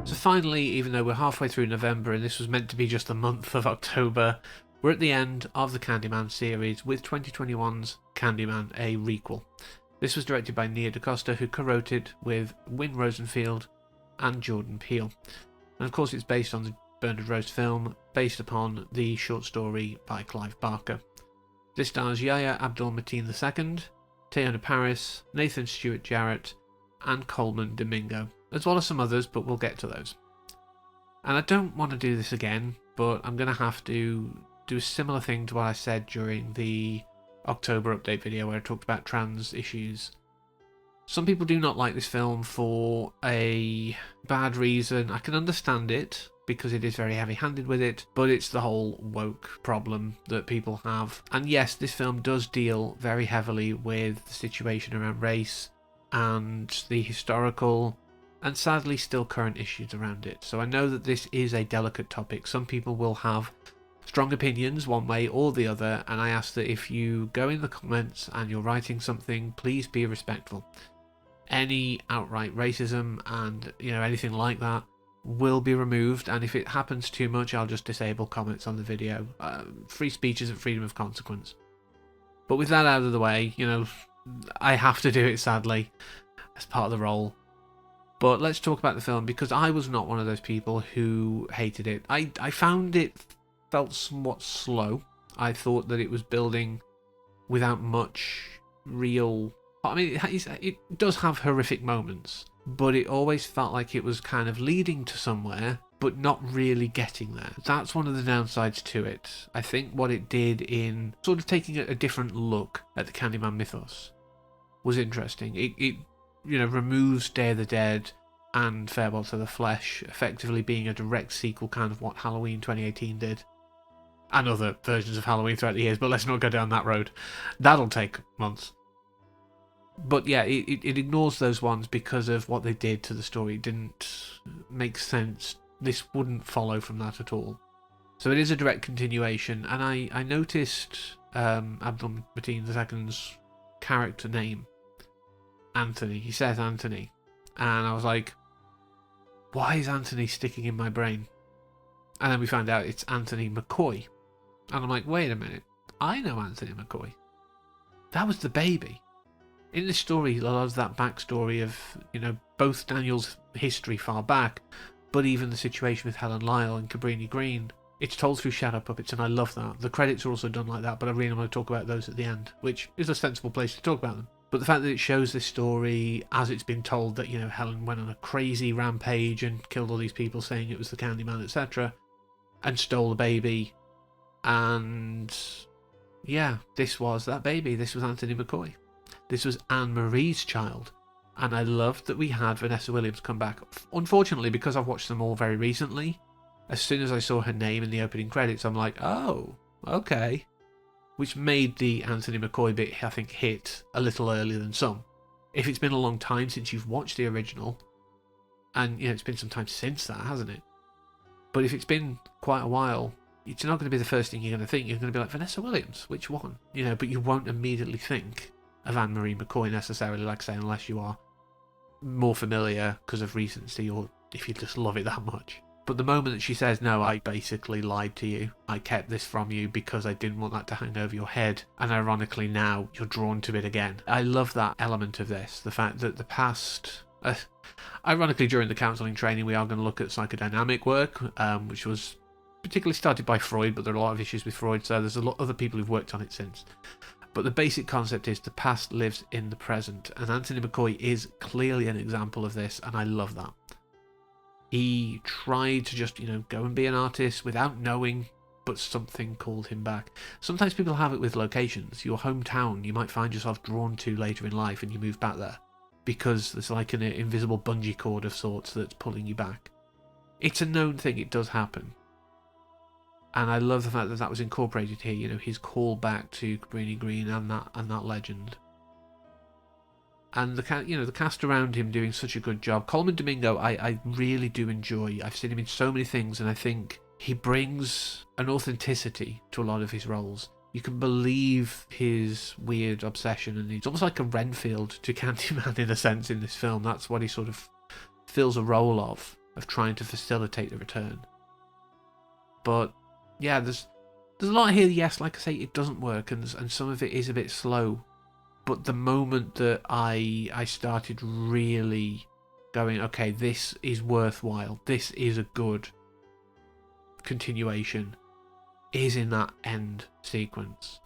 So finally, even though we're halfway through November and this was meant to be just the month of October, we're at the end of the Candyman series with 2021's Candyman, a requel. This was directed by Nia DaCosta, who co-wrote it with Win Rosenfield and Jordan Peele. And of course it's based on the Bernard Rose film, based upon the short story by Clive Barker. This stars Yahya Abdul-Mateen II, Teyonah Parris, Nathan Stewart-Jarrett, and Coleman Domingo, as well as some others, but we'll get to those. And I don't want to do this again, but I'm going to have to do a similar thing to what I said during the October update video where I talked about trans issues. Some people do not like this film for a bad reason. I can understand it, because it is very heavy-handed with it, but it's the whole woke problem that people have. And yes, this film does deal very heavily with the situation around race and the historical and sadly still current issues around it. So I know that this is a delicate topic. Some people will have strong opinions one way or the other, and I ask that if you go in the comments and you're writing something, please be respectful. Any outright racism and anything like that will be removed, and if it happens too much, I'll just disable comments on the video. Free speech isn't freedom of consequence. But with that out of the way, I have to do it sadly as part of the role. But let's talk about the film, because I was not one of those people who hated it. I found it felt somewhat slow. I thought that it was building without much real... I mean, it does have horrific moments, but it always felt like it was kind of leading to somewhere, but not really getting there. That's one of the downsides to it. I think what it did in sort of taking a different look at the Candyman mythos was interesting. It removes Day of the Dead and Farewell to the Flesh, effectively being a direct sequel, kind of what Halloween 2018 did. And other versions of Halloween throughout the years, but let's not go down that road. That'll take months. But yeah, it ignores those ones because of what they did to the story. It didn't make sense. This wouldn't follow from that at all. So it is a direct continuation, and I noticed Abdul-Mateen II's character name, Anthony. He says Anthony, and I was like, why is Anthony sticking in my brain? And then we found out it's Anthony McCoy. And I'm like, wait a minute, I know Anthony McCoy. That was the baby. In this story, a lot of that backstory of, both Daniel's history far back, but even the situation with Helen Lyle and Cabrini Green, it's told through shadow puppets, and I love that. The credits are also done like that, but I really want to talk about those at the end, which is a sensible place to talk about them. But the fact that it shows this story as it's been told that, Helen went on a crazy rampage and killed all these people saying it was the Candyman, etc., and stole the baby, and yeah, this was that baby. This was Anthony McCoy. This was Anne-Marie's child, and I loved that we had Vanessa Williams come back. Unfortunately, because I've watched them all very recently, as soon as I saw her name in the opening credits, I'm like, oh, okay. Which made the Anthony McCoy bit, I think, hit a little earlier than some. If it's been a long time since you've watched the original, and it's been some time since that, hasn't it? But if it's been quite a while, it's not going to be the first thing you're going to think. You're going to be like, Vanessa Williams, which one? But you won't immediately think of Anne-Marie McCoy necessarily, like I say, unless you are more familiar because of recency, or if you just love it that much. But the moment that she says, no, I basically lied to you, I kept this from you because I didn't want that to hang over your head, and ironically now you're drawn to it again. I love that element of this, the fact that the past... ironically, during the counselling training, we are going to look at psychodynamic work, which was particularly started by Freud, but there are a lot of issues with Freud, so there's a lot of other people who've worked on it since. But the basic concept is the past lives in the present, and Anthony McCoy is clearly an example of this, and I love that. He tried to just, go and be an artist without knowing, but something called him back. Sometimes people have it with locations. Your hometown, you might find yourself drawn to later in life, and you move back there, because there's like an invisible bungee cord of sorts that's pulling you back. It's a known thing, it does happen. And I love the fact that that was incorporated here, his call back to Cabrini Green and that legend. And the cast around him doing such a good job. Coleman Domingo, I really do enjoy. I've seen him in so many things, and I think he brings an authenticity to a lot of his roles. You can believe his weird obsession, and he's almost like a Renfield to Candyman in a sense in this film. That's what he sort of fills a role of trying to facilitate the return. But yeah, there's a lot here. Yes, like I say, it doesn't work, and some of it is a bit slow. But the moment that I started really going, okay, this is worthwhile, this is a good continuation, is in that end sequence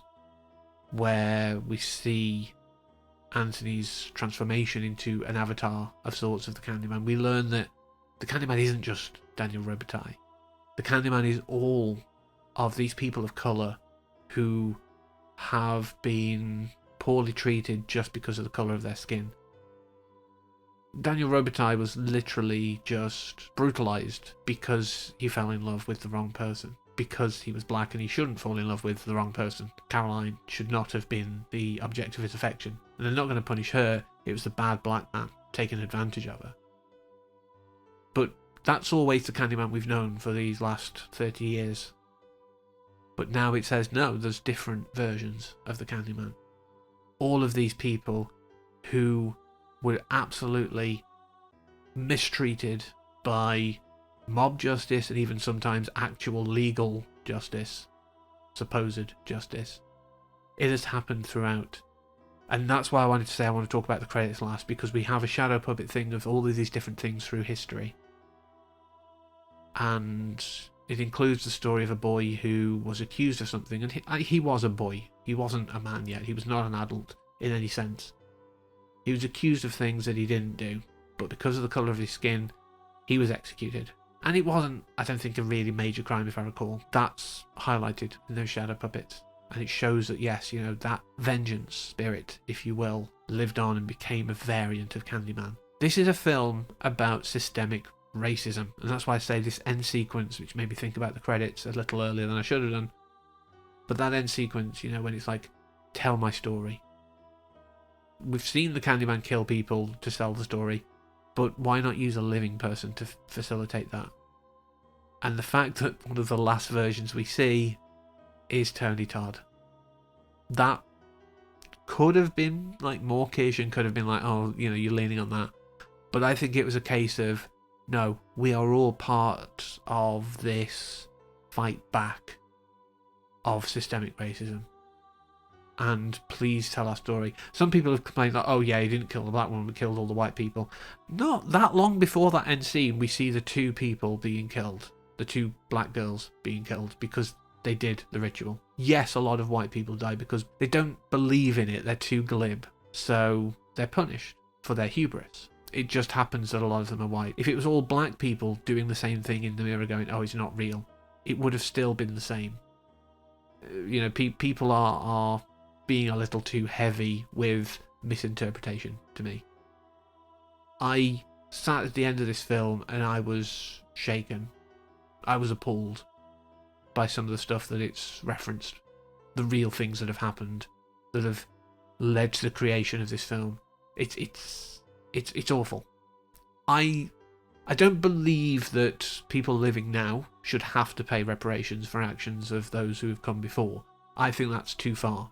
where we see Anthony's transformation into an avatar of sorts of the Candyman. We learn that the Candyman isn't just Daniel Robitaille. The Candyman is all of these people of colour who have been poorly treated just because of the colour of their skin. Daniel Robitaille was literally just brutalised because he fell in love with the wrong person. Because he was black and he shouldn't fall in love with the wrong person. Caroline should not have been the object of his affection. And they're not going to punish her. It was the bad black man taking advantage of her. But that's always the Candyman we've known for these last 30 years. But now it says, no, there's different versions of the Candyman. All of these people who were absolutely mistreated by mob justice and even sometimes actual legal justice, supposed justice. It has happened throughout. And that's why I wanted to say I want to talk about the credits last, because we have a shadow puppet thing of all of these different things through history. And it includes the story of a boy who was accused of something, and he was a boy. He wasn't a man yet. He was not an adult in any sense. He was accused of things that he didn't do, but because of the colour of his skin, he was executed. And it wasn't, I don't think, a really major crime, if I recall. That's highlighted in those shadow puppets. And it shows that, yes, you know, that vengeance spirit, if you will, lived on and became a variant of Candyman. This is a film about systemic racism. And that's why I say this end sequence, which made me think about the credits a little earlier than I should have done. But that end sequence, you know, when it's like, tell my story. We've seen the Candyman kill people to sell the story. But why not use a living person to facilitate that? And the fact that one of the last versions we see is Tony Todd. That could have been like mawkish and could have been like, oh, you know, you're leaning on that. But I think it was a case of, no, we are all part of this fight back of systemic racism. And please tell our story. Some people have complained that, oh yeah, he didn't kill the black woman, but killed all the white people. Not that long before that end scene, we see the two people being killed. The two black girls being killed because they did the ritual. Yes, a lot of white people die because they don't believe in it. They're too glib. So they're punished for their hubris. It just happens that a lot of them are white. If it was all black people doing the same thing in the mirror going, oh, it's not real, it would have still been the same. You know, people are being a little too heavy with misinterpretation to me. I sat at the end of this film and I was shaken. I was appalled by some of the stuff that it's referenced. The real things that have happened that have led to the creation of this film. It's awful. I don't believe that people living now should have to pay reparations for actions of those who have come before. I think that's too far.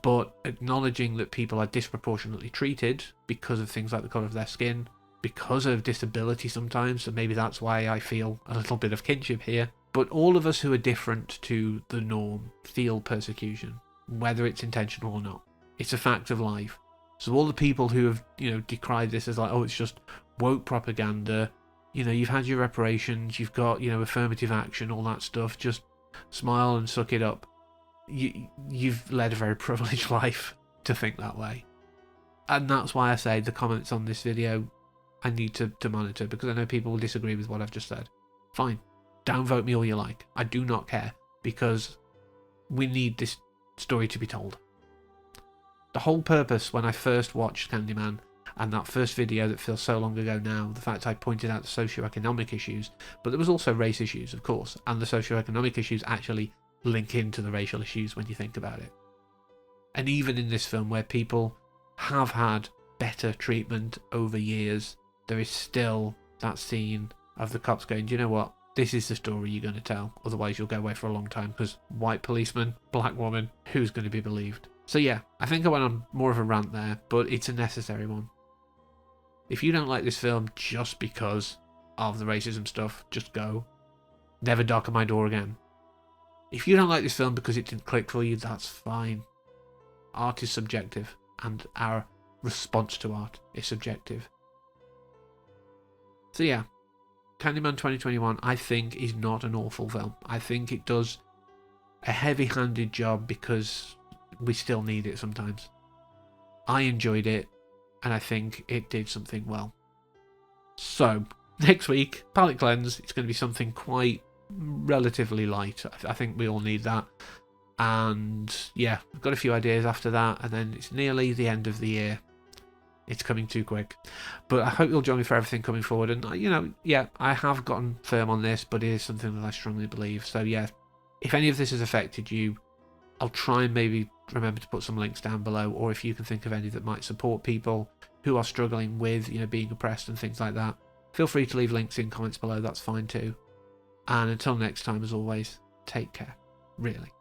But acknowledging that people are disproportionately treated because of things like the colour of their skin, because of disability sometimes, so maybe that's why I feel a little bit of kinship here. But all of us who are different to the norm feel persecution, whether it's intentional or not. It's a fact of life. So all the people who have, you know, decried this as like, oh, it's just woke propaganda, you know, you've had your reparations, you've got, you know, affirmative action, all that stuff, just smile and suck it up. You've led a very privileged life to think that way. And that's why I say the comments on this video I need to monitor, because I know people will disagree with what I've just said. Fine. Downvote me all you like. I do not care, because we need this story to be told. The whole purpose when I first watched Candyman, and that first video that feels so long ago now, the fact I pointed out the socioeconomic issues, but there was also race issues, of course, and the socioeconomic issues actually link into the racial issues when you think about it. And even in this film where people have had better treatment over years, there is still that scene of the cops going, do you know what? this is the story you're going to tell. Otherwise, you'll go away for a long time, because white policeman, black woman, who's going to be believed? So yeah, I think I went on more of a rant there, but it's a necessary one. If you don't like this film just because of the racism stuff, just go. Never darken my door again. If you don't like this film because it didn't click for you, that's fine. Art is subjective, and our response to art is subjective. So yeah, Candyman 2021, I think, is not an awful film. I think it does a heavy-handed job because we still need it sometimes. I enjoyed it, and I think it did something well. So, next week, palate cleanse, it's going to be something quite relatively light. I think we all need that. And yeah, I've got a few ideas after that, and then it's nearly the end of the year. It's coming too quick. But I hope you'll join me for everything coming forward. And, you know, yeah, I have gotten firm on this, but it is something that I strongly believe. So yeah, if any of this has affected you, I'll try and maybe remember to put some links down below, or if you can think of any that might support people who are struggling with, you know, being oppressed and things like that, feel free to leave links in comments below. That's fine too. And until next time, as always, take care. Really.